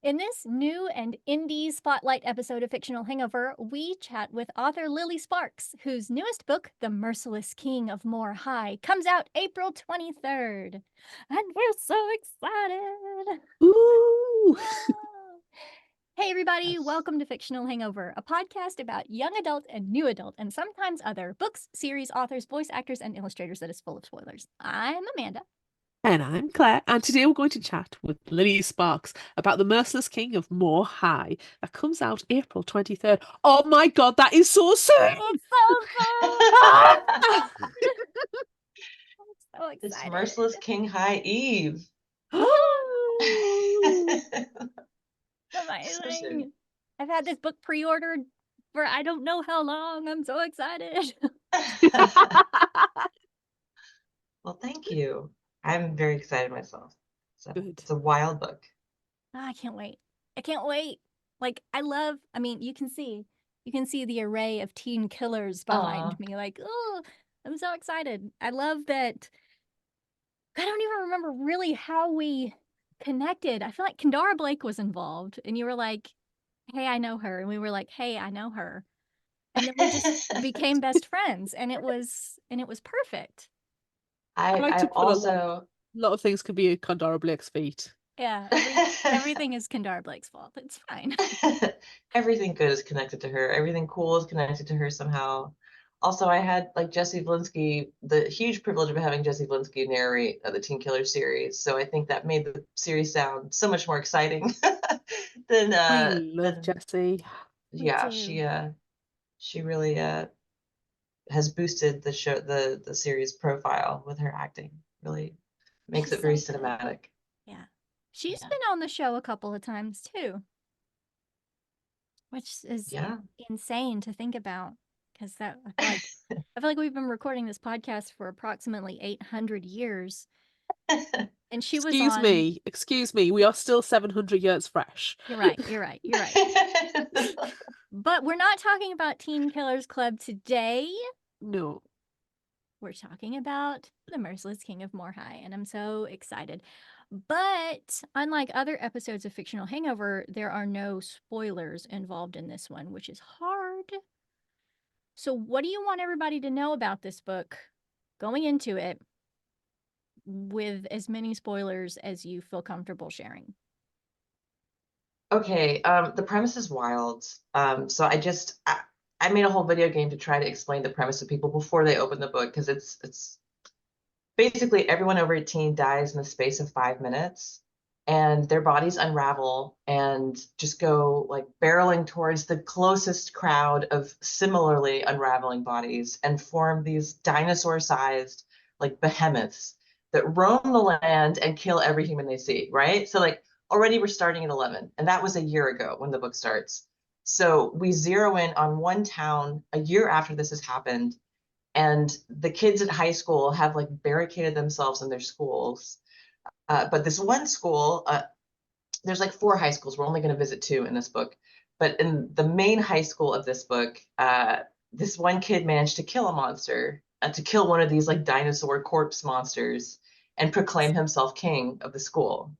In this new and indie spotlight episode of Fictional Hangover, we chat with author Lily Sparks, whose newest book, The Merciless King of More High, comes out April 23rd. And we're so excited! Ooh! Ah. Hey, everybody, Yes. welcome to Fictional Hangover, a podcast about young adult and new adult, and sometimes other books, series, authors, voice actors, and illustrators that is full of spoilers. I'm Amanda. And I'm Claire, and today we're going to chat with Lily Sparks about The Merciless King of More High that comes out April 23rd. Oh my god, that is so soon! It's so soon! I'm so It's excited. Merciless King High Eve. Amazing. I've had this book pre-ordered for I don't know how long. I'm so excited. Well, thank you. I'm very excited myself. So Good. it's a wild book. I can't wait. I can't wait. Like, I mean, you can see the array of teen killers behind me. Like, oh, I'm so excited. I love that. I don't even remember really how we connected. I feel like Kendara Blake was involved, and you were like, hey, I know her. And we were like, hey, I know her. And then we just became best friends, and it was perfect. I like to I've put also a lot of things can be at Condora Blake's feet. Yeah, everything is Kendara Blake's fault. It's fine. everything good is connected to her. Everything cool is connected to her somehow. Also, I had like Jesse Valinsky, the huge privilege of having Jesse Valinsky narrate the Teen Killer series. So I think that made the series sound so much more exciting than We love than Jessie. yeah, too. she really has boosted the show the series profile with her acting. Really makes She's it very so good. cinematic. Yeah. She's Yeah. been on the show a couple of times too, which is Yeah. insane to think about because I feel like we've been recording this podcast for approximately 800 years, and she was on. Excuse me, we are still 700 years fresh. You're right. But we're not talking about Teen Killers Club today. No. We're talking about The Merciless King of More High, and I'm so excited. But unlike other episodes of Fictional Hangover, there are no spoilers involved in this one, which is hard. So, what do you want everybody to know about this book going into it with as many spoilers as you feel comfortable sharing? Okay, the premise is wild. So I made a whole video game to try to explain the premise to people before they open the book because it's basically everyone over 18 dies in the space of 5 minutes, and their bodies unravel and just go like barreling towards the closest crowd of similarly unraveling bodies and form these dinosaur-sized like behemoths that roam the land and kill every human they see, right? So like already we're starting at 11, and that was a year ago when the book starts. So we zero in on one town a year after this has happened, and the kids at high school have like barricaded themselves in their schools. But this one school, there's like four high schools. We're only going to visit two in this book. But in the main high school of this book, this one kid managed to kill a monster, to kill one of these like dinosaur corpse monsters, and proclaim himself king of the school.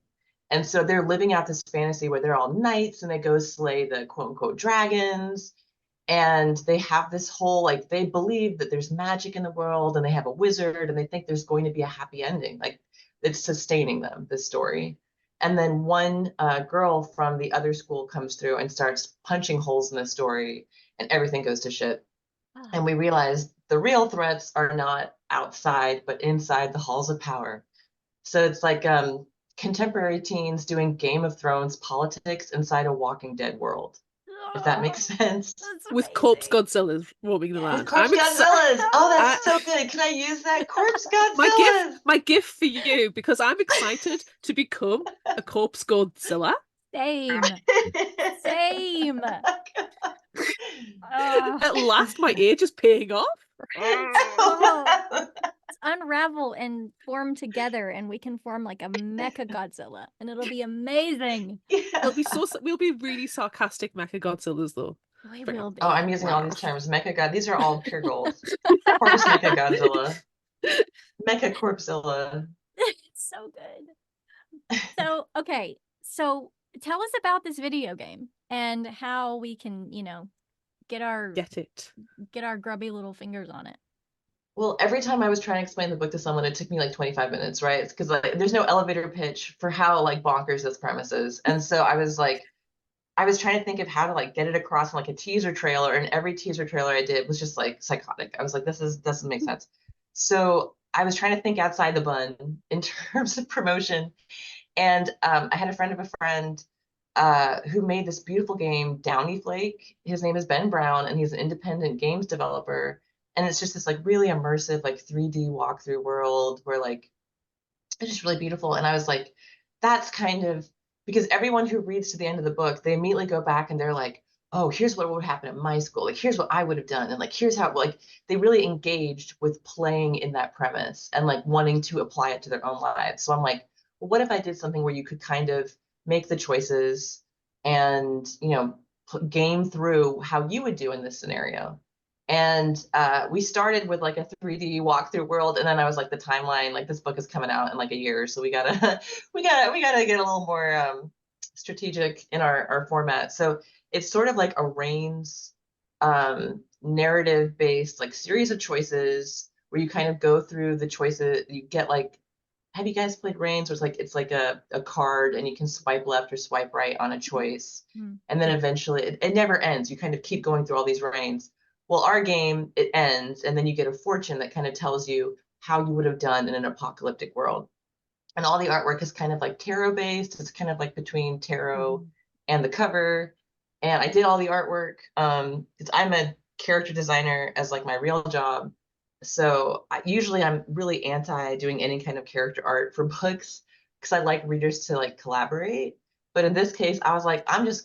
And so they're living out this fantasy where they're all knights and they go slay the quote unquote dragons, and they have this whole like they believe that there's magic in the world, and they have a wizard, and they think there's going to be a happy ending, like it's sustaining them, this story. And then one girl from the other school comes through and starts punching holes in the story, and everything goes to shit. And we realize the real threats are not outside but inside the halls of power. So it's like contemporary teens doing Game of Thrones politics inside a Walking Dead world, if that makes sense. That's With corpse amazing. Godzillas roaming the Yeah. With land. Corpse I'm Godzillas. Oh, that's I- so good. Can I use that? Corpse my Godzillas. gift for you, because I'm excited to become a corpse Godzilla. Same. Same. At last, my age is paying off. Unravel and form together, and we can form like a mecha Godzilla, and it'll be amazing. Yeah. We'll be really sarcastic Mecha Godzillas though. We will be. Oh, I'm using all these terms. Mecha God. These are all pure gold. Corpse Mecha Godzilla. Mecha Corpsilla. So good. So, okay. So tell us about this video game and how we can, you know, get our grubby little fingers on it. Well, every time I was trying to explain the book to someone, it took me like 25 minutes, right? Because like there's no elevator pitch for how like bonkers this premise is. And so I was like, I was trying to think of how to like get it across in like a teaser trailer, and every teaser trailer I did was just like psychotic. I was like, this doesn't make sense. So I was trying to think outside the bun in terms of promotion. And I had a friend of a friend who made this beautiful game, Downy Flake. His name is Ben Brown, and he's an independent games developer. And it's just this like really immersive, like 3D walkthrough world where like it's just really beautiful. And I was like, that's kind of because everyone who reads to the end of the book, they immediately go back and they're like, oh, here's what would happen at my school. Like, here's what I would have done. And like, here's how, like, they really engaged with playing in that premise and like wanting to apply it to their own lives. So I'm like, well, what if I did something where you could kind of make the choices and, you know, game through how you would do in this scenario? And we started with like a 3D walkthrough world, and then I was like, the timeline, like this book is coming out in like a year, so we gotta we gotta get a little more strategic in our format. So it's sort of like a Reigns narrative based like series of choices where you kind of go through the choices. You get like, have you guys played Reigns? Where it's like a card, and you can swipe left or swipe right on a choice, and then eventually it never ends. You kind of keep going through all these Reigns. Well, our game, it ends, and then you get a fortune that kind of tells you how you would have done in an apocalyptic world. And all the artwork is kind of like tarot based. It's kind of like between tarot and the cover. And I did all the artwork. Because I'm a character designer as like my real job. So usually I'm really anti doing any kind of character art for books because I like readers to like collaborate. But in this case, I was like, I'm not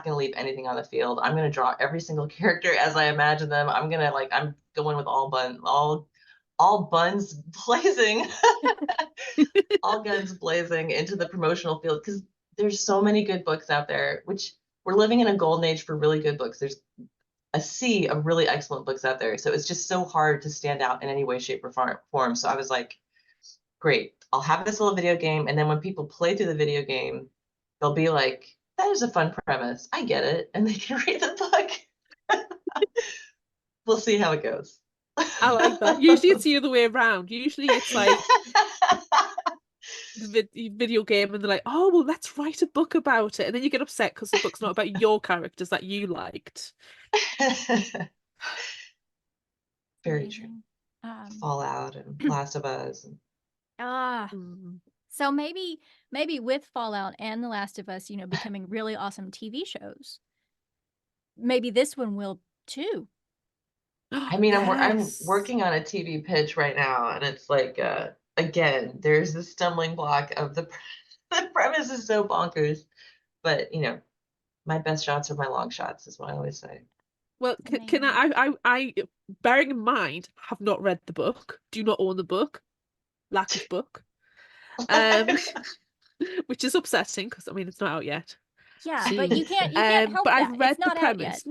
gonna leave anything on the field. I'm gonna draw every single character as I imagine them. I'm going with all buns blazing, all guns blazing into the promotional field because there's so many good books out there, which we're living in a golden age for really good books. There's a sea of really excellent books out there. So it's just so hard to stand out in any way, shape, or form. So I was like, great, I'll have this little video game. And then when people play through the video game, they'll be like, that is a fun premise. I get it. And they can read the book. We'll see how it goes. I like that. Usually it's the other way around. Usually it's like the video game and they're like, oh, well, let's write a book about it. And then you get upset because the book's not about your characters that you liked. Very true. Fallout and Last of Us. So maybe with Fallout and The Last of Us, you know, becoming really awesome TV shows, maybe this one will too. I mean, I'm working on a TV pitch right now, and it's like again, there's the stumbling block of the premise is so bonkers, but you know, my best shots are my long shots, is what I always say. Well, can I bearing in mind, have not read the book, do not own the book, lack of book, which is upsetting because I mean it's not out yet. Yeah, but you can't help but that. I've read it's not the premise.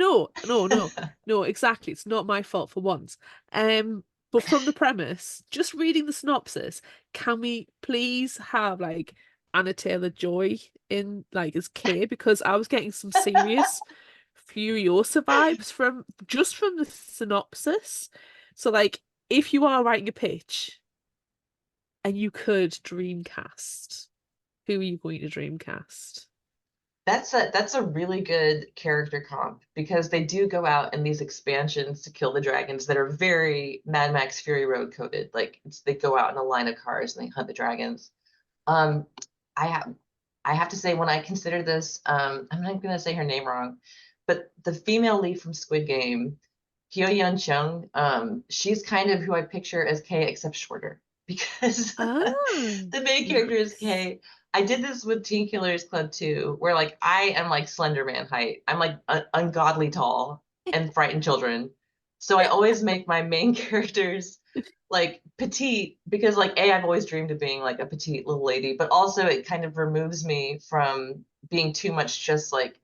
No, exactly. It's not my fault for once. But from the premise, just reading the synopsis, can we please have like Anna Taylor-Joy in like as Kay? Because I was getting some serious Furiosa vibes from the synopsis. So like if you are writing a pitch and you could dreamcast, who are you going to dreamcast? That's a really good character comp because they do go out in these expansions to kill the dragons that are very Mad Max Fury Road coded. Like they go out in a line of cars and they hunt the dragons. Um, I have to say when I consider this, I'm not going to say her name wrong, but the female lead from Squid Game, Hyo Yeon Chung, she's kind of who I picture as Kay except shorter because the main character is Kay. I did this with Teen Killers Club 2, where like I am like Slender Man height. I'm like ungodly tall and frighten children. So I always make my main characters like petite because like I've always dreamed of being like a petite little lady, but also it kind of removes me from being too much just like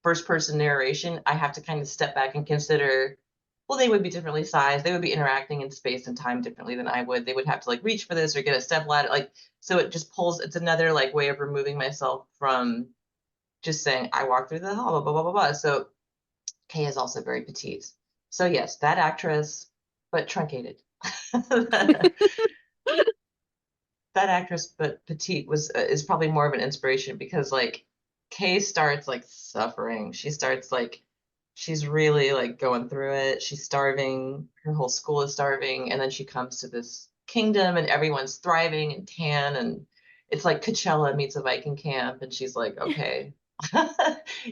first person narration. I have to kind of step back and consider, well, they would be differently sized. They would be interacting in space and time differently than I would. They would have to like reach for this or get a step ladder. Like, So it just pulls, it's another like way of removing myself from just saying, I walked through the hall, blah, blah, blah, blah, blah. So Kay is also very petite. So yes, that actress, but truncated. That actress, but petite, was is probably more of an inspiration because like Kay starts like suffering. She starts like she's really like going through it. She's starving. Her whole school is starving, and then she comes to this kingdom, and everyone's thriving and tan, and it's like Coachella meets a Viking camp, and she's like, okay,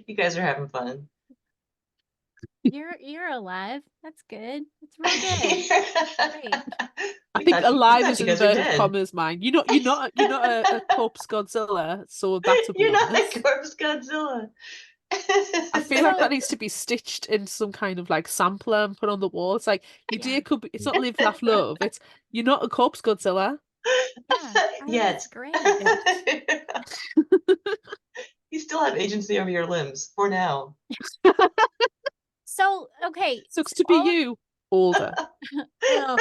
you guys are having fun. You're alive. That's good. That's real good. Great. I think We alive thought is you guys were inverted dead. commas, mine. You're not a corpse Godzilla, so that's a You're not a bonus. corpse Godzilla. I feel like that needs to be stitched in some kind of like sampler and put on the wall. It's like your Yeah. day could be, it's not live, laugh, love. It's you're not a corpse Godzilla. Yeah. I think Yet. it's great. You still have agency over your limbs for now. So, okay. Sucks to be you, older. Ugh.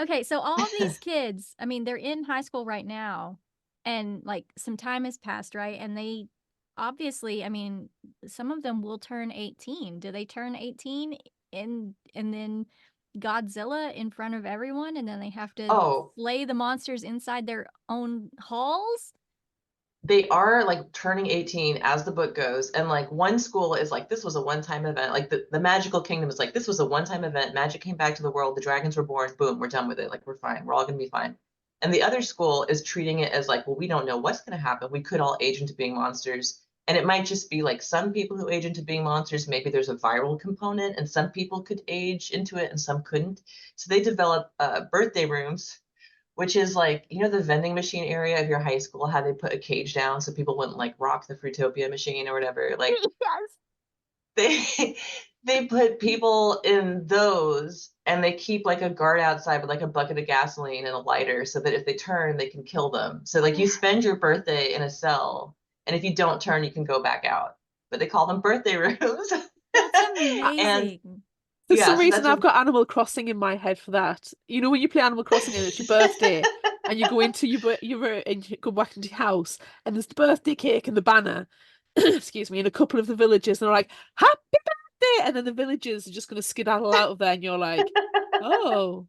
Okay, so all of these kids, I mean, they're in high school right now, and like some time has passed, right? And they obviously, I mean, some of them will turn 18. Do they turn 18 and then Godzilla in front of everyone, and then they have to Oh, slay the monsters inside their own halls? they are like turning 18 as the book goes. And like one school is like, this was a one-time event. Like the magical kingdom is like, this was a one-time event. Magic came back to the world. The dragons were born. Boom, we're done with it. Like, we're fine. We're all going to be fine. And the other school is treating it as like, well, we don't know what's going to happen. We could all age into being monsters. And it might just be like some people who age into being monsters, maybe there's a viral component, and some people could age into it and some couldn't. So they develop birthday rooms, which is like, you know, the vending machine area of your high school, how they put a cage down so people wouldn't like rock the Fruitopia machine or whatever. Like Yes. they they put people in those, and they keep like a guard outside with like a bucket of gasoline and a lighter so that if they turn, they can kill them. So like you spend your birthday in a cell, and if you don't turn, you can go back out. But they call them birthday rooms. That's And amazing. For yeah, some so reason, that's I've what got Animal Crossing in my head for that. You know, when you play Animal Crossing and it's your birthday, and you go into and you go back into your house, and there's the birthday cake and the banner, excuse me, in a couple of the villages, and they're like, "Happy birthday!" And then the villagers are just going to skedaddle out of there, and you're like, "Oh,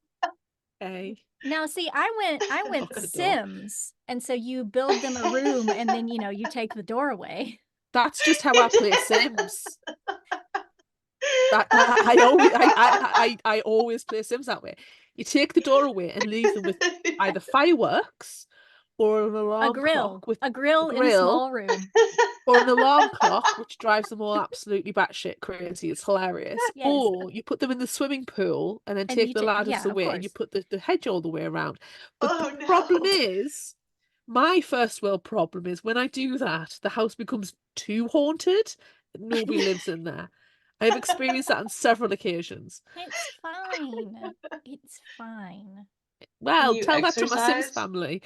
okay." Now, see, I went Lock the door. Sims, and so you build them a room, and then you take the door away. That's just how I play Sims. That I always play Sims that way. You take the door away and leave them with either fireworks or an alarm clock with A a grill in a grill small room. or an alarm clock, which drives them all absolutely batshit crazy. It's hilarious. Yes. Or you put them in the swimming pool and then And take the ladders yeah, of away and you course. put the hedge all the way around. But the Oh problem no. is, my first world problem is when I do that, the house becomes too haunted. Nobody lives in there. I have experienced that on several occasions. It's fine. It's fine. Can Well, you tell that to my Sims exercise? family.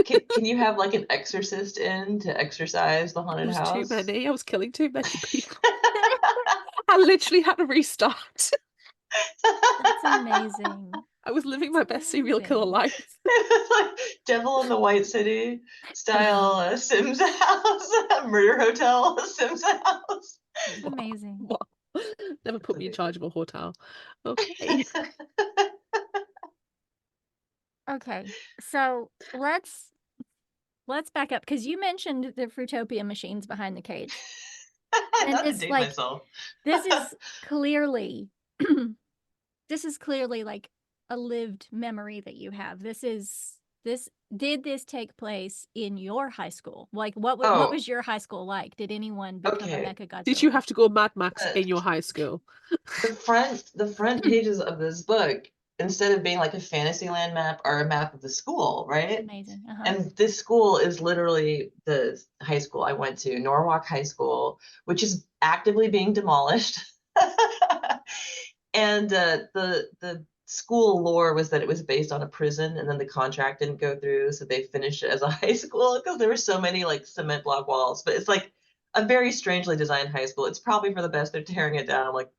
Can you have like an exorcist in to exercise the There haunted was too house? many. I was killing too many people. I literally had to restart. That's amazing. I was living my That's best serial killer amazing. life. Like Devil in the White City style Sims house, murder hotel Sims house. It's amazing. Wow. Never That's put me in charge of amazing. a hotel. Okay. Okay. So let's back up because you mentioned the Fruitopia machines behind the cage. And Not to it's date like myself. this is clearly this is clearly like a lived memory that you have. This did this take place in your high school? Like what Oh, was your high school like? Did anyone become a okay. Mecha Did you Godzilla? have to go Mad Max Uh, in your high school? the front pages of this book, instead of being like a Fantasyland map, are a map of the school, right? Amazing. Uh-huh. And this school is literally the high school I went to, Norwalk High School, which is actively being demolished. And the school lore was that it was based on a prison, and then the contract didn't go through, so they finished it as a high school because there were so many like cement block walls. But it's like a very strangely designed high school. It's probably for the best they're tearing it down. Like,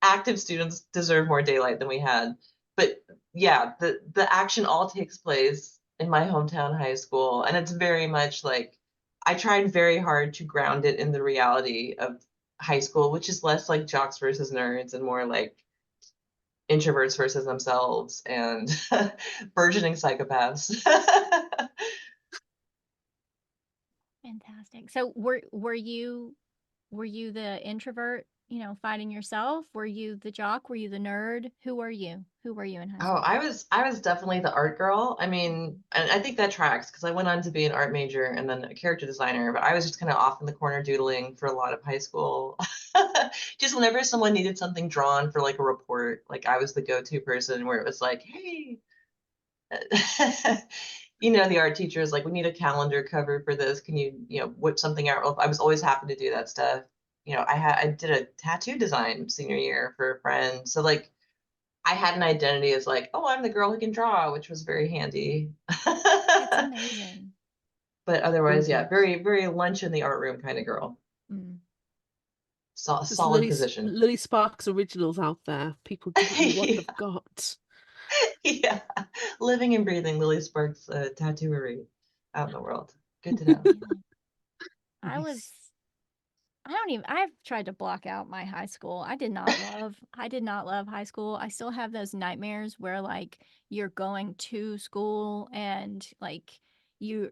active students deserve more daylight than we had. But yeah, the action all takes place in my hometown high school, and it's very much like I tried very hard to ground it in the reality of high school, which is less like jocks versus nerds and more like introverts versus themselves and burgeoning psychopaths. Fantastic. So were you the introvert, fighting yourself? Were you the jock? Were you the nerd? Who were you? Who were you in high Oh, school? I was definitely the art girl. I mean, and I think that tracks because I went on to be an art major and then a character designer, but I was just kind of off in the corner doodling for a lot of high school. Just whenever someone needed something drawn for like a report, like I was the go-to person where it was like, hey, the art teacher is like, we need a calendar cover for this. Can you whip something out? I was always happy to do that stuff. I did a tattoo design senior year for a friend. So like I had an identity as like, oh, I'm the girl who can draw, which was very handy. That's amazing. But otherwise, yeah, Brilliant. very, very lunch in the art room kind of girl. Mm. There's Solid position. Lily Sparks originals out there. People don't know what Yeah, they've got. yeah. Living and breathing Lily Sparks tattooery out in the world. Good to know. Amazing. I was Nice. I don't even I've tried to block out my high school. I did not love high school. I still have those nightmares where like you're going to school and like you're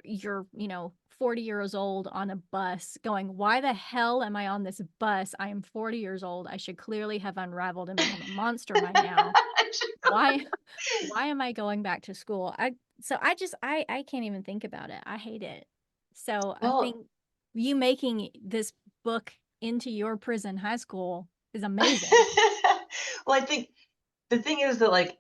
40 years old on a bus going, "Why the hell am I on this bus? I am 40 years old. I should clearly have unraveled and become a monster by now. Why why am I going back to school?" I can't even think about it. I hate it. So I Well, think you making this book into your prison high school is amazing. well, I think the thing is that like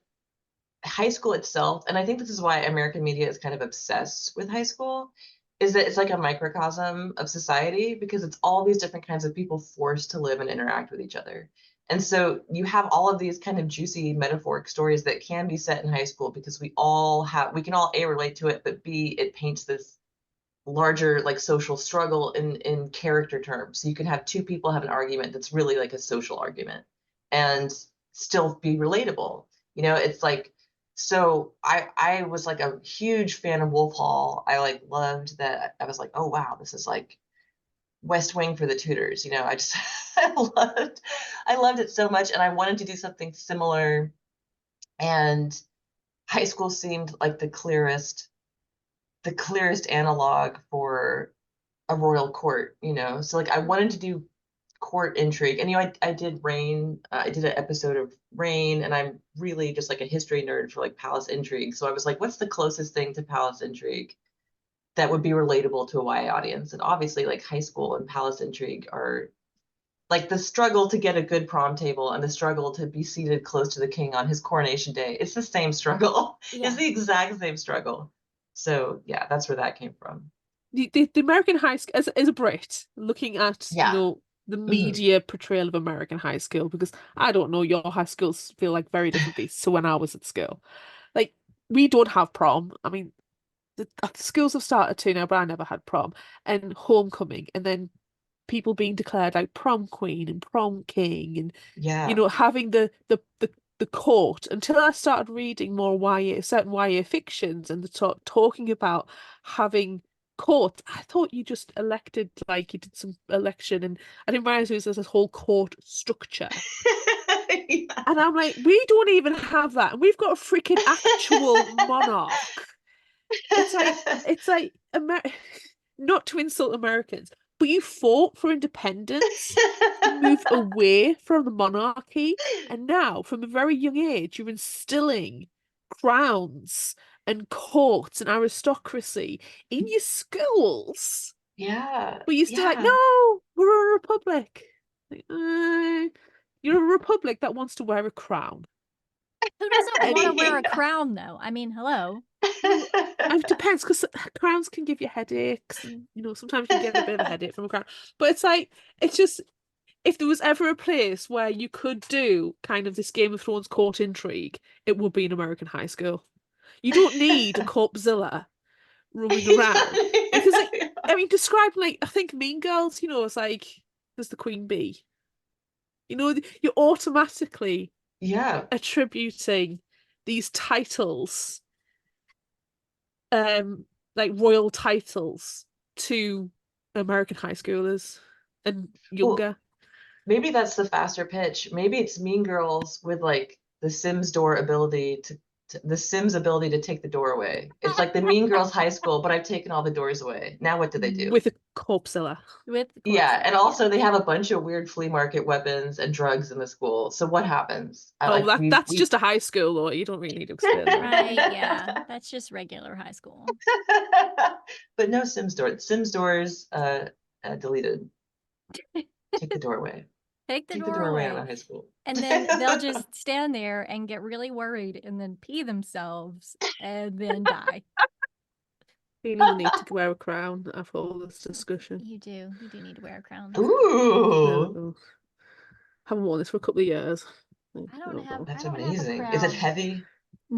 high school itself, and I think this is why American media is kind of obsessed with high school, is that it's like a microcosm of society because it's all these different kinds of people forced to live and interact with each other. And so you have all of these kind of juicy metaphoric stories that can be set in high school because we can all A, relate to it, but B, it paints this larger like social struggle in character terms. So you can have two people have an argument that's really like a social argument and still be relatable. It's like so I was like a huge fan of Wolf Hall. I like loved that. I was like, oh wow, this is like West Wing for the tutors. I just I loved it so much and I wanted to do something similar and high school seemed like the clearest analog for a royal court. So like I wanted to do court intrigue, and I did Rain. I did an episode of Rain, and I'm really just like a history nerd for like palace intrigue. So I was like, what's the closest thing to palace intrigue that would be relatable to a YA audience? And obviously, like high school and palace intrigue are like the struggle to get a good prom table and the struggle to be seated close to the king on his coronation day. It's the same struggle. It's Yeah. the exact same struggle. So yeah, that's where that came from. The American high school as a Brit looking at Yeah. the Hmm. media portrayal of American high school because I don't know, your high schools feel like very different beasts to when I was at school. Like we don't have prom. I mean, the schools have started to now, but I never had prom and homecoming, and then people being declared like prom queen and prom king, and Yeah. having the court until I started reading more certain YA fictions and talking about having court. I thought you just elected like you did some election, and I didn't realize there was this whole court structure. Yeah. And I'm like, we don't even have that, and we've got a freaking actual monarch. It's like not to insult Americans, but you fought for independence to move away from the monarchy, and now from a very young age you're instilling crowns and courts and aristocracy in your schools. Yeah. But you're still like, Yeah. no, we're a republic. Like, you're a republic that wants to wear a crown. Who doesn't want to wear a Yeah. crown though? I mean, hello. Well, it depends because crowns can give you headaches, and sometimes you can get a bit of a headache from a crown. But it's just if there was ever a place where you could do kind of this Game of Thrones court intrigue, it would be an American high school. You don't need a corpzilla roaming around because, like, I mean, describe like I think Mean Girls. It's like there's the Queen Bee. You're automatically Yeah. attributing these titles like royal titles to American high schoolers and Well, younger. maybe that's the faster pitch. Maybe it's Mean Girls with like the Sims door ability to the Sims ability to take the door away. It's like the Mean Girls high school, but I've taken all the doors away. Now what do they do? With a corpsella. With the Yeah, and corpse. also they have a bunch of weird flea market weapons and drugs in the school. So what happens? Oh, Like that's we just a high school, though. You don't really need to explain that. Right, yeah. That's just regular high school. but no Sims door. Sims doors deleted. Take the doorway. Take the Take the door doorway out away. of high school. And then they'll just stand there and get really worried and then pee themselves and then die. Feeling the need to wear a crown after all this discussion. You do need to wear a crown. There we Ooh, go. Haven't worn this for a couple of years. I don't have that's a amazing. Is it crown. heavy?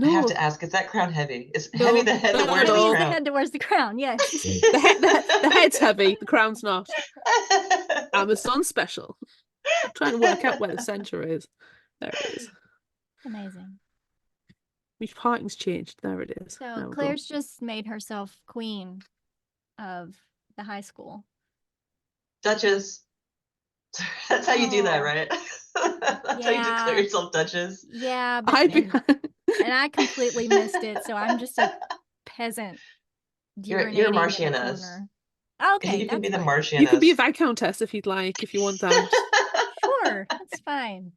I have No, to ask, is that crown heavy? Is No, heavy the head that not wears at the all. The crown? head that wears the crown, yes. the head's heavy, the crown's not. Amazon special. I'm trying to work out where the center is. There it is. Amazing. Which parting's changed. There it is. There So we go. Claire's just made herself queen of the high school. Duchess. That's how you do that, Oh. right? That's how you declare Yeah. yourself Duchess. Yeah, but I'd be. and I completely missed it, so I'm just a peasant You're urinating in the Marchioness. corner. Okay, You can that's be the fine. Marchioness. You could be a viscountess if you'd like, if you want that. Sure, that's fine.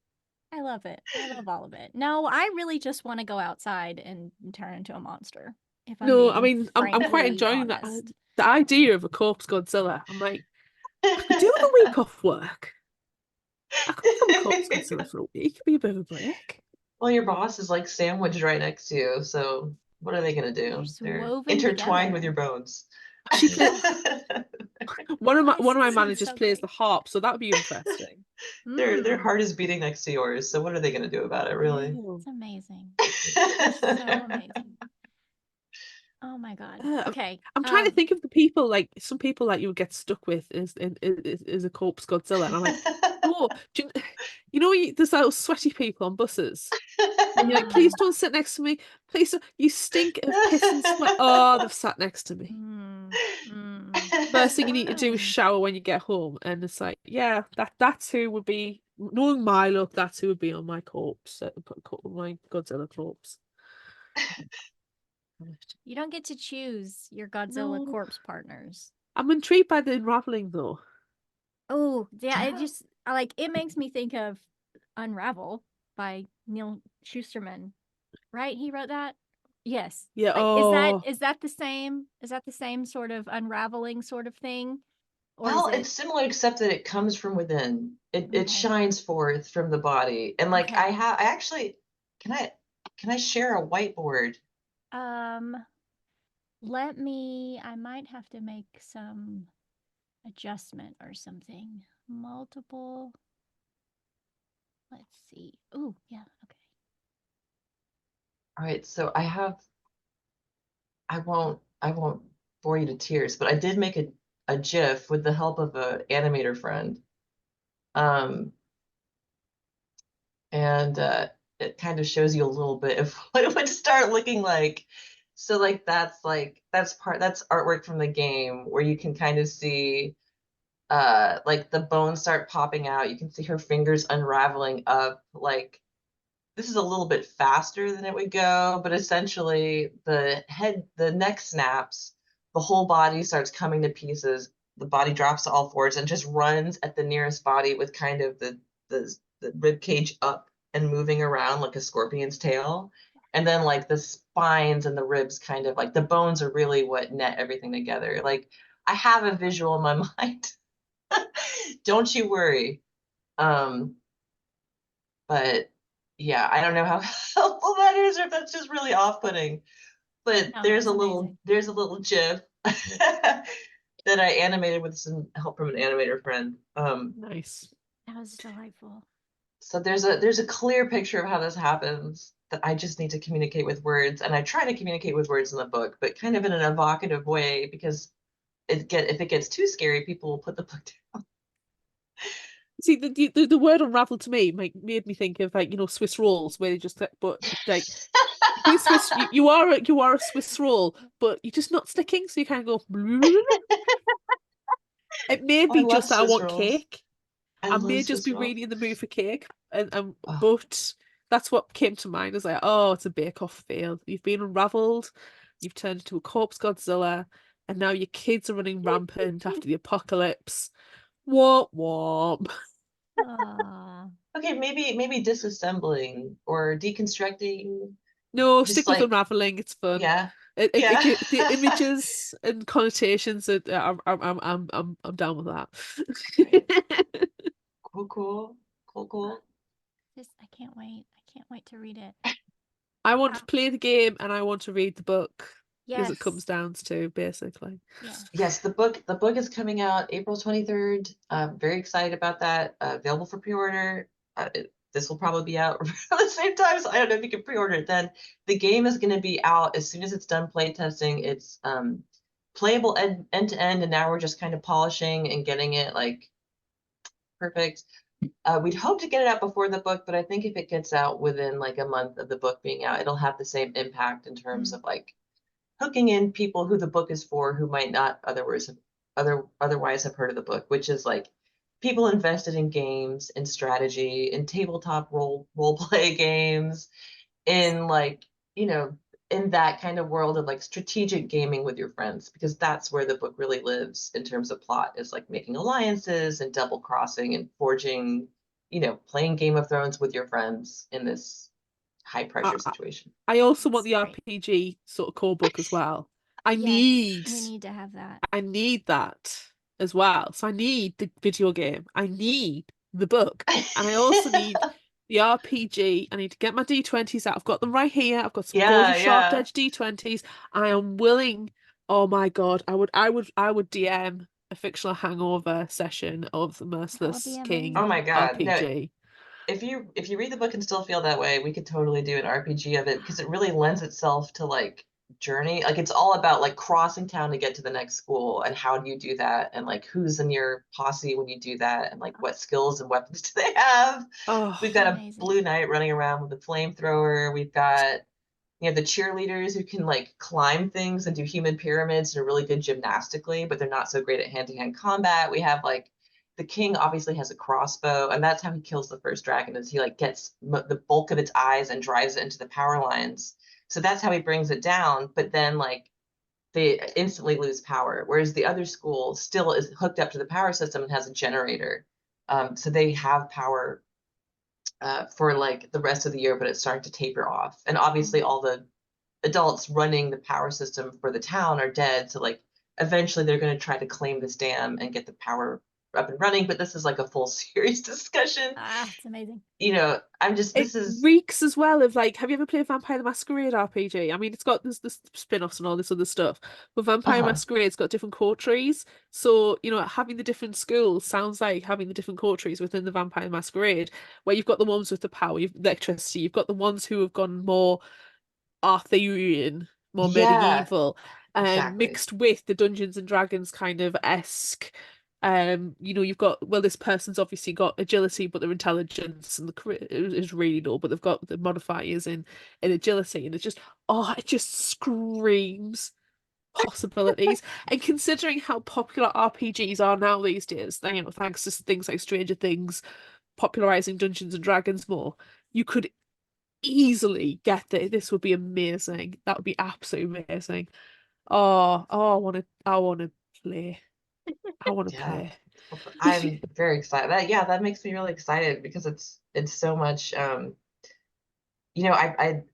I love it. I love all of it. No, I really just want to go outside and turn into a monster. If I'm No, I being mean, I'm quite frankly enjoying that. honest. The idea of a corpse Godzilla. I'm like, I could do the week off work. I could become a corpse Godzilla for a week. It'd be a bit of a break. Well, your boss is like sandwiched right next to you, so what are they gonna do? Just They're woven intertwined with together. your bones. She play, one of my This is managers so plays great. the harp, so that would be interesting. Their Mm, heart is beating next to yours, so what are they gonna do about it, really? Oh. it's amazing. So amazing. Oh my God. Okay. I'm trying to think of the people, like some people like you would get stuck with is a corpse Godzilla, and I'm like, oh, you know, there's those sweaty people on buses, and you're like, please don't sit next to me, please don't, you stink of piss and sweat. Oh, they've sat next to me. First thing you need to do is shower when you get home, and it's like, yeah, that's who would be, knowing my luck, that's who would be on my corpse, my Godzilla corpse. You don't get to choose your Godzilla No. corpse partners. I'm intrigued by the unraveling though. Oh, yeah, it just like it makes me think of Unravel by Neil Schusterman. Right? He wrote that? Yes. Yeah. Like, is that the same? Is that the same sort of unraveling sort of thing? Or Well, is it it's similar except that it comes from within. It Okay. shines forth from the body. And like Okay. I actually can I share a whiteboard? I might have to make some adjustment or something. Multiple. Let's see. Oh, yeah, okay. All right, so I won't bore you to tears, but I did make a GIF with the help of an animator friend. And it kind of shows you a little bit of what it would start looking like. So that's that's artwork from the game where you can kind of see like the bones start popping out. You can see her fingers unraveling up. Like this is a little bit faster than it would go, but essentially the neck snaps, the whole body starts coming to pieces. The body drops to all fours and just runs at the nearest body with kind of the rib cage up and moving around like a scorpion's tail. And then like the spines and the ribs kind of like the bones are really what net everything together. Like I have a visual in my mind. Don't you worry. Um, but yeah, I don't know how helpful that is or if that's just really off-putting. But No, there's it's a little amazing. GIF that I animated with some help from an animator friend. Nice. That was delightful. So there's a clear picture of how this happens that I just need to communicate with words, and I try to communicate with words in the book, but kind of in an evocative way because if it gets too scary, people will put the book down. See, the word unravel to me made me think of, like, you know, Swiss rolls, where they just but like Being Swiss, you are a Swiss roll, but you're just not sticking, so you kind of go. It may Oh, I be love just that I Swiss want rolls. cake. I I love may just Swiss be rolls. really in the mood for cake, and Oh, but that's what came to mind. Is like, oh, it's a bake-off fail. You've been unraveled, you've turned into a corpse Godzilla, and now your kids are running rampant after the apocalypse. Womp womp. Aw. okay, maybe disassembling or deconstructing. No, Just stick with like, unraveling. It's fun. yeah, yeah. The images and connotations that I'm down with Great. that. Cool, cool, cool, cool. Just I can't wait. I can't wait to read it. I want to Um, play the game and I want to read the book because it yes. comes down to basically. Yes. Yes, the book is coming out April 23rd. Very excited about that. Available for pre-order. This will probably be out at the same time, so I don't know if you can pre-order it then. The game is going to be out as soon as it's done play testing. It's playable end to end, and now we're just kind of polishing and getting it like perfect. We'd hope to get it out before the book, but I think if it gets out within like a month of the book being out, it'll have the same impact in terms Mm. of like hooking in people who the book is for who might not otherwise have heard of the book, which is like people invested in games, in strategy, in tabletop role play games, in like, you know, in that kind of world of like strategic gaming with your friends, because that's where the book really lives in terms of plot, is like making alliances and double crossing and forging, playing Game of Thrones with your friends in this high I, pressure I situation. I also want That's the great. RPG sort of core book as well. I Yes, need we need to have that. I need that as well. So I need the video game. I need the book. And I also need the RPG. I need to get my D20s out. I've got them right here. I've got some Yeah, gorgeous sharp yeah. edge D20s. I am willing. Oh my God. I would DM a fictional hangover session of the That would be Merciless King Oh amazing. my God. No, RPG. if you read the book and still feel that way, we could totally do an RPG of it because it really lends itself to like journey. Like it's all about like crossing town to get to the next school and how do you do that and like who's in your posse when you do that and like what skills and weapons do they have. We've Oh, got a Amazing. blue knight running around with a flamethrower. We've got the cheerleaders who can like climb things and do human pyramids and are really good gymnastically, but they're not so great at hand-to-hand combat. We have like the king obviously has a crossbow, and that's how he kills the first dragon, is he like gets the bulk of its eyes and drives it into the power lines. So that's how he brings it down, but then like they instantly lose power, whereas the other school still is hooked up to the power system and has a generator. So they have power for like the rest of the year, but it's starting to taper off. And obviously, Mm. all the adults running the power system for the town are dead. So like eventually they're going to try to claim this dam and get the power up and running. But this is like a full series discussion. Ah, it's amazing. I'm just, it this is, reeks as well of like, have you ever played Vampire the Masquerade RPG? I mean, it's got this spin-offs and all this other stuff, but Vampire uh-huh. Masquerade's got different coteries. So, having the different schools sounds like having the different coteries within the Vampire Masquerade, where you've got the ones with the power, you've the electricity, you've got the ones who have gone more Arthurian, more Yeah, medieval, exactly. mixed with the Dungeons and Dragons kind of esque. You've got, well, this person's obviously got agility, but their intelligence and the career is really low, but they've got the modifiers in agility, and it just screams possibilities. And considering how popular RPGs are now these days, thanks to things like Stranger Things popularizing Dungeons and Dragons more, you could easily get this. This would be amazing. That would be absolutely amazing. I want to play. I want to Yeah. play. I'm very excited. That makes me really excited because it's so much. I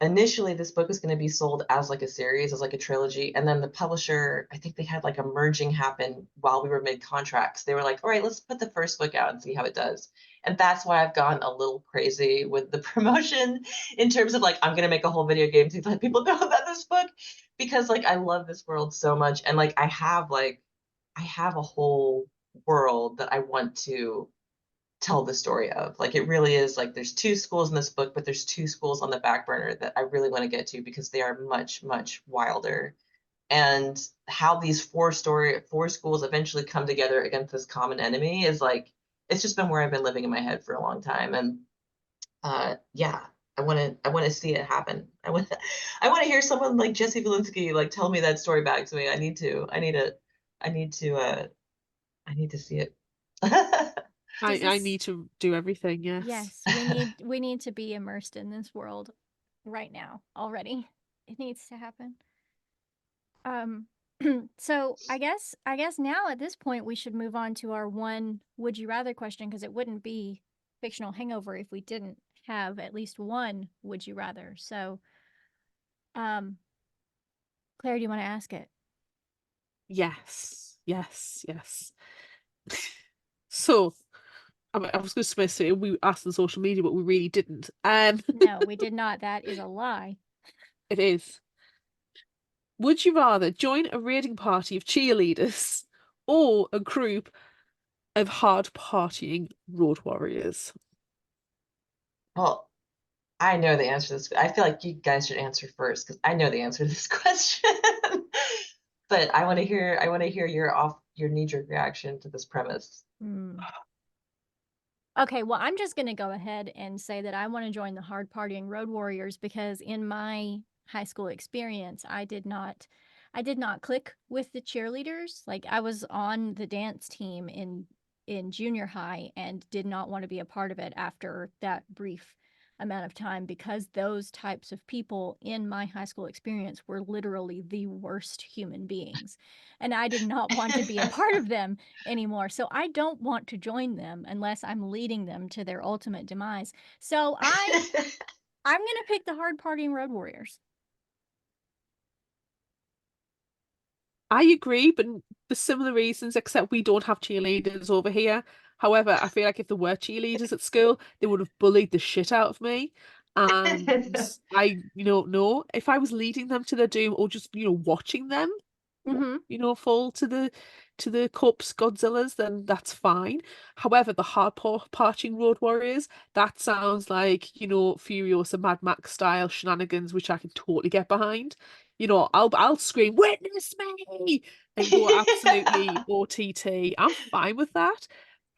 initially this book was going to be sold as like a series, as like a trilogy, and then the publisher, I think they had like a merging happen while we were mid contracts. They were like, "All right, let's put the first book out and see how it does." And that's why I've gone a little crazy with the promotion in terms of like I'm going to make a whole video game to let people know about this book because like I love this world so much and like I have a whole world that I want to tell the story of. Like it really is like there's two schools in this book, but there's two schools on the back burner that I really want to get to because they are much, much wilder. And how these four schools eventually come together against this common enemy is like it's just been where I've been living in my head for a long time. And yeah, I want to see it happen. I want to hear someone like Jesse Valinsky like tell me that story back to me. I need to I need to see it. I need to do everything, yes. Yes, we need to be immersed in this world right now already. It needs to happen. Um so I guess now at this point we should move on to our one would you rather question because it wouldn't be fictional hangover if we didn't have at least one would you rather. So um Claire, do you want to ask it? Yes, yes, yes. So, I was going to say we asked on social media, but we really didn't. No, we did not. That is a lie. It is. Would you rather join a raiding party of cheerleaders or a group of hard partying road warriors? Well, I know the answer to this. I feel like you guys should answer first because I know the answer to this question. But I want to hear your knee-jerk reaction to this premise. Hmm. Okay, well, I'm just going to go ahead and say that I want to join the hard partying road warriors because in my high school experience, I did not click with the cheerleaders. Like I was on the dance team in junior high and did not want to be a part of it after that brief amount of time because those types of people in my high school experience were literally the worst human beings. And I did not want to be a part of them anymore. So I don't want to join them unless I'm leading them to their ultimate demise. So I'm going to pick the hard partying road warriors. I agree, but for similar reasons, except we don't have cheerleaders over here. However, I feel like if there were cheerleaders at school, they would have bullied the shit out of me. And no, if I was leading them to their doom or just, watching them, Mm-hmm. fall to the cups Godzillas, then that's fine. However, the parching road warriors, that sounds like, Furiosa Mad Max style shenanigans, which I can totally get behind. I'll scream, "Witness me!" and go absolutely OTT. I'm fine with that.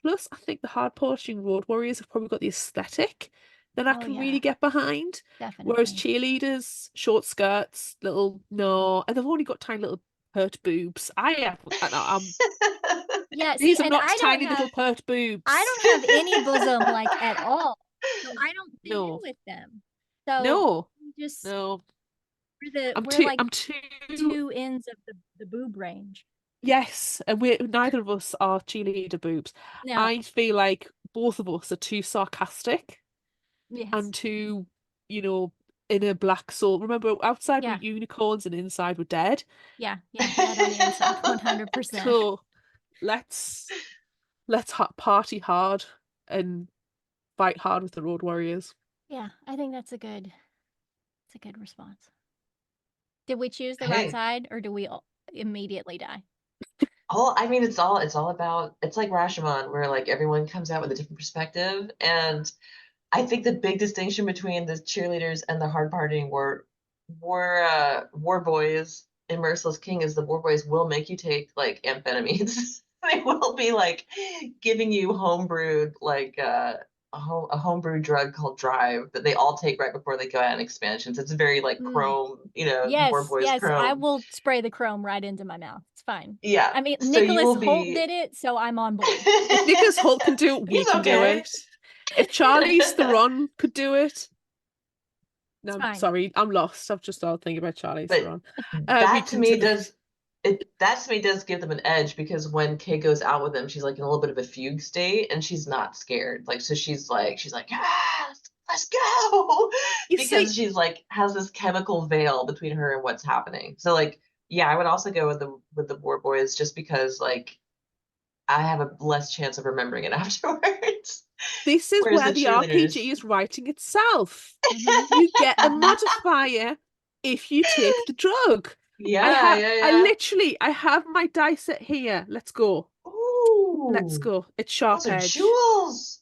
Plus, I think the hard parching road warriors have probably got the aesthetic that I Oh, can yeah, really get behind. Whereas definitely. cheerleaders, short skirts, little no, and they've only got tiny little pert boobs. Yeah, see, These are and not tiny little pert I boobs. don't have any bosom like at all. So I don't fit in No, with them. So no, just no. we're like I'm too. two ends of the boob range. Yes, and we neither of us are cheerleader boobs. No, I feel like both of us are too sarcastic yes. and too, you know, in a black soul. Remember, outside were Yeah. unicorns and inside were dead. Yeah, yeah, dead on the inside, 100%. So let's party hard and fight hard with the road warriors. Yeah, I think that's a good response. Did we choose the right Hey, side or do we immediately die? I mean, it's all about, it's like Rashomon, where like everyone comes out with a different perspective. And I think the big distinction between the cheerleaders and the hard partying war boys in Merciless King is the war boys will make you take like amphetamines. They will be like giving you homebrewed like a homebrew drug called Drive that they all take right before they go out in expansions. It's very like Mm. chrome, war Yes, boys yes, I chrome. will spray the chrome right into my mouth. It's fine. Yeah. I mean, So you Nicholas will Holt be did it, so I'm on board. If Nicholas Hoult can do it, we He's can do okay. it. If Charlize Theron could do it, It's no, fine. sorry, I'm lost. I've just started thinking about Charlize But Theron. We that to can do me does that to me does give them an edge because when Kay goes out with them, she's like in a little bit of a fugue state and she's not scared. Like so she's like, ah, let's go. You see, Because she's like has this chemical veil between her and what's happening. So like, yeah, I would also go with the War Boys just because like I have a less chance of remembering it afterwards. this is Whereas where the the cheerleaders, RPG is writing itself. Hmm. You get a modifier if you take the drug. yeah, yeah, I yeah. literally, I have my dice set here. Let's go. Let's Ooh, go. It's those sharp are edge. jewels.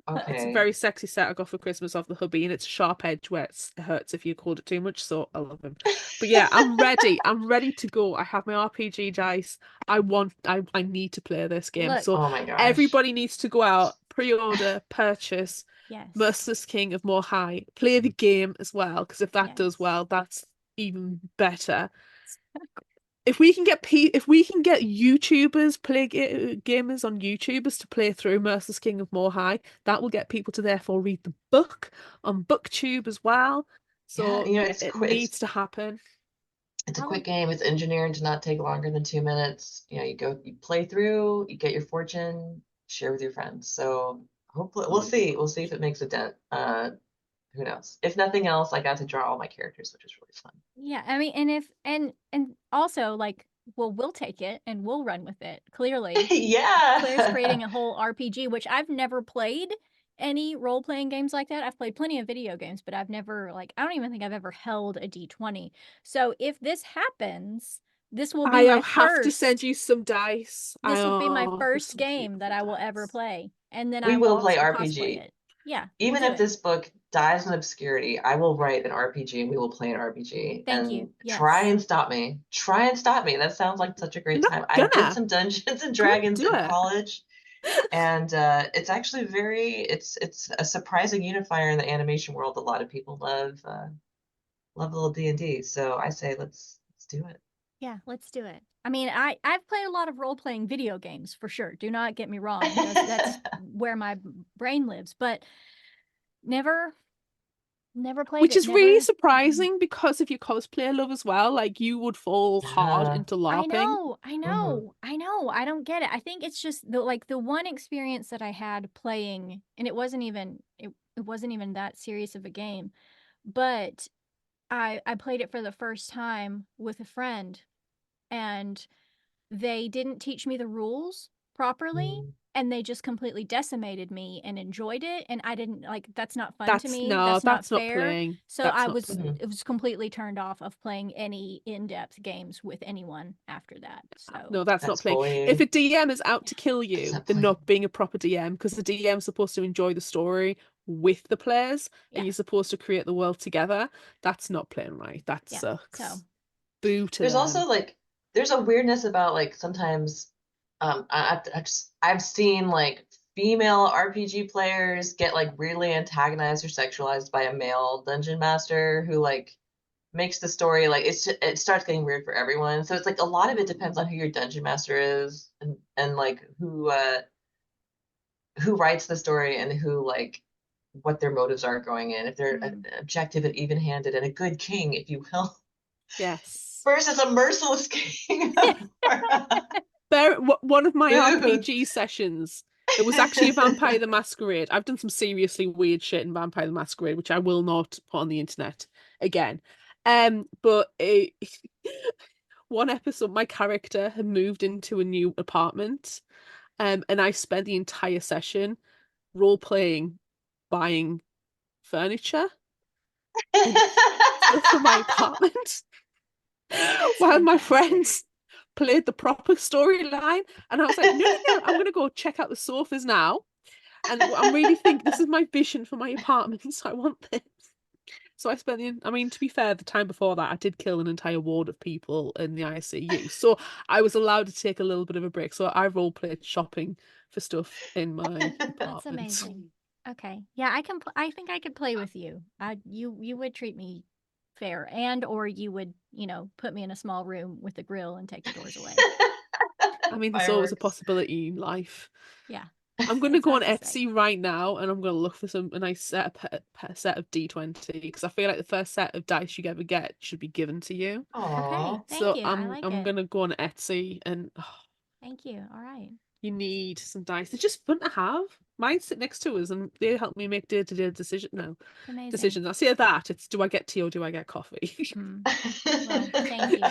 It's a Okay. very sexy set I got for Christmas off the hubby, and it's a sharp edge where it hurts if you called it too much. So I love him. But yeah, I'm ready. I'm ready to go. I have my RPG dice. I need to play this game. Look, So Oh my gosh. everybody needs to go out, pre-order, purchase Yes. Merciless King of More High. Play the game as well, because if that does Yes. well, that's even better. If we can get YouTubers gamers on YouTubers to play through Merciless King of More High, that will get people to therefore read the book on BookTube as well. Yeah, So it's it quick. needs to happen. It's a quick game. It's engineered to not take longer than 2 minutes. You play through, you get your fortune, share with your friends. So hopefully we'll see. We'll see if it makes a dent. Who knows? If nothing else, I got to draw all my characters, which is really fun. Yeah, I mean, and if and also like, well, we'll take it and we'll run with it. Clearly, Yeah. Claire's creating a whole RPG, which I've never played any role-playing games like that. I've played plenty of video games, but I've never I don't even think I've ever held a D20. So if this happens, this will be my have to first. send you some dice. This will be my It's first some game that I will beautiful ever dice. play, and then We I will will play also RPG. cosplay it. Yeah, Even we'll do if it. this book dies in obscurity, I will write an RPG and we will play an RPG. Thank you. Yes. Try and stop me. Try and stop me. That sounds like such a great You're time. not I did gonna. some Dungeons and Go on, Dragons do in it. college, and it's actually it's a surprising unifier in the animation world. A lot of people love a little D&D. So I say let's do it. Yeah, let's do it. I mean, I've played a lot of role-playing video games for sure. Do not get me wrong. That's where my brain lives, but never played Which it. is really surprising because of your cosplay love as well. Like you would fall hard into I LARPing. know. I don't get it. I think it's just the one experience that I had playing, and it wasn't even that serious of a game, but I played it for the first time with a friend, and they didn't teach me the rules properly, and they just completely decimated me and enjoyed it, and I didn't that's not fun to me. That's not fair. Playing. So That's I not was playing. it was completely turned off of playing any in-depth games with anyone after that. So No, that's not playing. bullying. If a DM is out to kill you, not they're playing. not being a proper DM, because the DM is supposed to enjoy the story with the players, Yeah. and you're supposed to create the world together. That's not playing right. That sucks. So Boo to There's them. also there's a weirdness about sometimes I've seen female RPG players get weirdly antagonized or sexualized by a male dungeon master who makes the story it starts getting weird for everyone. So it's a lot of it depends on who your dungeon master is and who writes the story and who what their motives are going in, if they're objective and even-handed and a good king, if you will. Yes. Versus a merciless king. One of my RPG sessions, it was actually a Vampire the Masquerade. I've done some seriously weird shit in Vampire the Masquerade, which I will not put on the internet again. But one episode, my character had moved into a new apartment, and I spent the entire session role playing, buying furniture and stuff for my apartment, while my friends played the proper storyline. And I was like, no, I'm gonna go check out the sofas now, and I'm really thinking this is my vision for my apartment, so I want this. So I spent to be fair, the time before that I did kill an entire ward of people in the ICU, so I was allowed to take a little bit of a break. So I role played shopping for stuff in my apartment. That's amazing. Okay, yeah, I think I could play with you. You would treat me fair, or you would put me in a small room with a grill and take the doors away. There's always a possibility in life. Yeah. I'm going to go on Etsy right now, and I'm going to look for a nice set of D20, because I feel like the first set of dice you ever get should be given to you. Okay, thank you. I'm going to go on Etsy and. Thank you. All right. You need some dice. They're just fun to have. Mine sit next to us, and they help me make day-to-day decisions. I say that it's, do I get tea or do I get coffee? Well, thank you.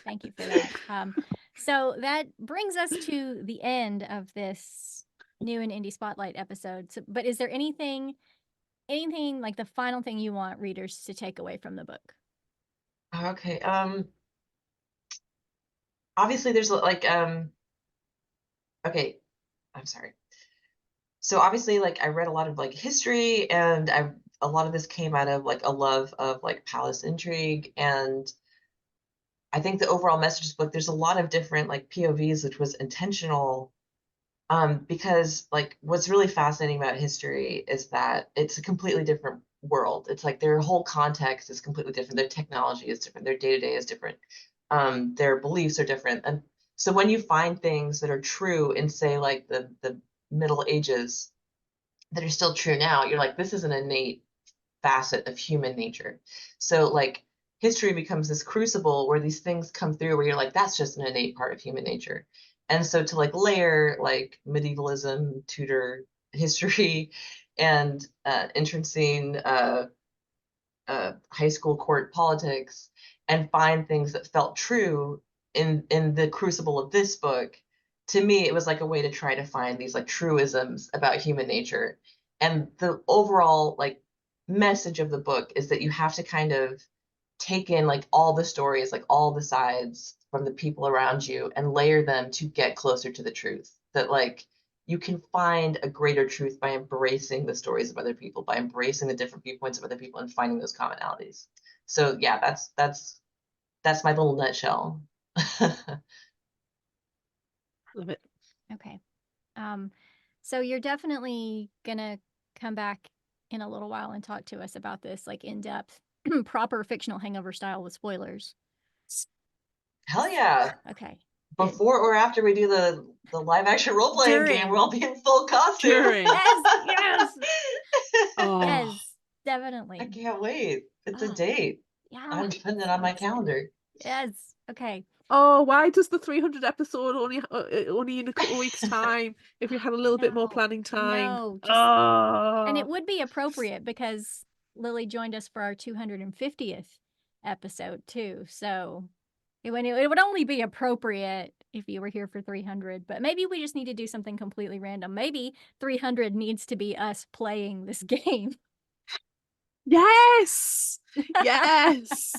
Thank you for that. So that brings us to the end of this new and indie spotlight episode. So, but is there anything like the final thing you want readers to take away from the book? Okay. Obviously there's okay, I'm sorry. So obviously I read a lot of history, and a lot of this came out of a love of palace intrigue, and I think the overall message of this book, there's a lot of different POVs, which was intentional Because like what's really fascinating about history is that it's a completely different world. It's like their whole context is completely different. Their technology is different. Their day-to-day is different. Their beliefs are different. And so when you find things that are true in, say, like the Middle Ages that are still true now, you're like, this is an innate facet of human nature. So like history becomes this crucible where these things come through where you're like, that's just an innate part of human nature. And so to like layer like medievalism, Tudor history, and entrancing high school court politics, and find things that felt true in the crucible of this book, to me it was like a way to try to find these like truisms about human nature. And the overall like message of the book is that you have to kind of take in like all the stories, like all the sides from the people around you, and layer them to get closer to the truth. That like you can find a greater truth by embracing the stories of other people, by embracing the different viewpoints of other people and finding those commonalities. So yeah, that's my little nutshell. Love it. Okay. So you're definitely gonna come back in a little while and talk to us about this, like in depth, proper fictional hangover style with spoilers. Hell yeah. Okay. Good. Before or after we do the live action role playing game, we'll all be in full costume. During. Yes. Oh. Yes, definitely. I can't wait. It's a date. Yeah. I'm putting it on my calendar. Yes. Okay. Oh, why does the 300 episode only in a couple of weeks' time if we had a little bit more planning time? No, and it would be appropriate because Lily joined us for our 250th episode too. So it would only be appropriate if you were here for 300, but maybe we just need to do something completely random. Maybe 300 needs to be us playing this game. Yes. Yes.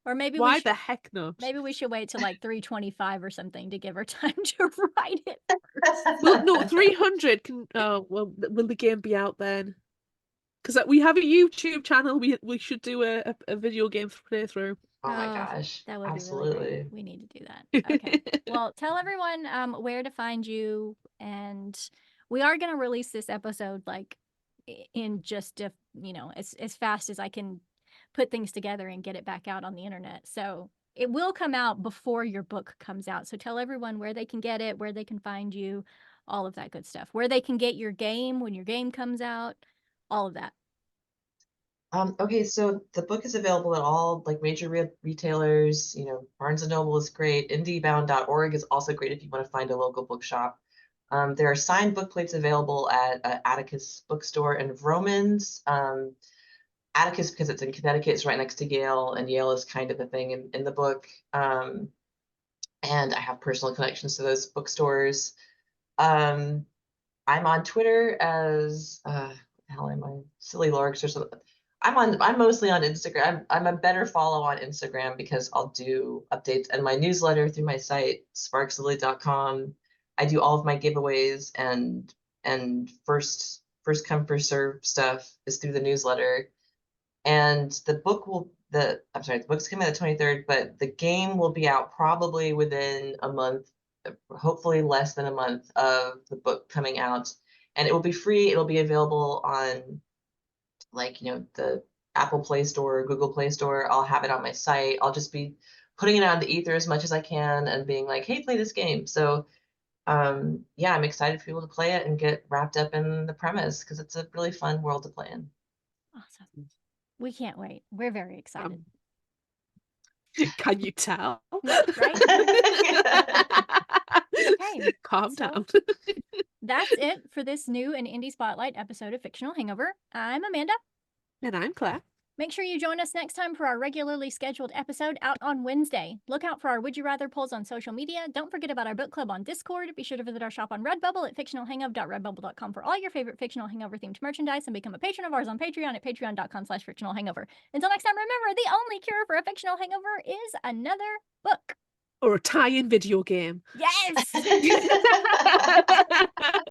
Or maybe why the heck not? Maybe we should wait till like 325 or something to give her time to write it first. Well, no, 300 can. Oh, well, will the game be out then? Because we have a YouTube channel. We should do a video game playthrough. Oh my gosh. That would absolutely. be really great. We need to do that. Okay. Well, tell everyone where to find you, and we are going to release this episode like in just as fast as I can put things together and get it back out on the internet. So it will come out before your book comes out. So tell everyone where they can get it, where they can find you, all of that good stuff, where they can get your game when your game comes out, all of that. Okay, so the book is available at all like major retailers. Barnes and Noble is great. Indiebound.org is also great if you want to find a local bookshop. There are signed book plates available at Atticus Bookstore and Vroman's. Atticus, because it's in Connecticut, is right next to Yale, and Yale is kind of a thing in the book. And I have personal connections to those bookstores. I'm on Twitter as hell am I? Silly Larks or something. I'm mostly on Instagram. I'm a better follow on Instagram because I'll do updates and my newsletter through my site, sparkslily.com. I do all of my giveaways and first come first serve stuff is through the newsletter. And the book's coming out the 23rd, but the game will be out probably within a month, hopefully less than a month of the book coming out. And it will be free. It'll be available on the Apple Play Store, Google Play Store. I'll have it on my site. I'll just be putting it out in the ether as much as I can and being like, hey, play this game. So yeah, I'm excited for people to play it and get wrapped up in the premise because it's a really fun world to play in. Awesome. We can't wait. We're very excited. Can you tell? Right? Okay. Calm down. That's it for this new and indie spotlight episode of Fictional Hangover. I'm Amanda. And I'm Claire. Make sure you join us next time for our regularly scheduled episode out on Wednesday. Look out for our Would You Rather polls on social media. Don't forget about our book club on Discord. Be sure to visit our shop on Redbubble at fictionalhangover.redbubble.com for all your favorite Fictional Hangover themed merchandise and become a patron of ours on Patreon at patreon.com/fictionalhangover. Until next time, remember, the only cure for a fictional hangover is another book. Or a tie-in video game. Yes!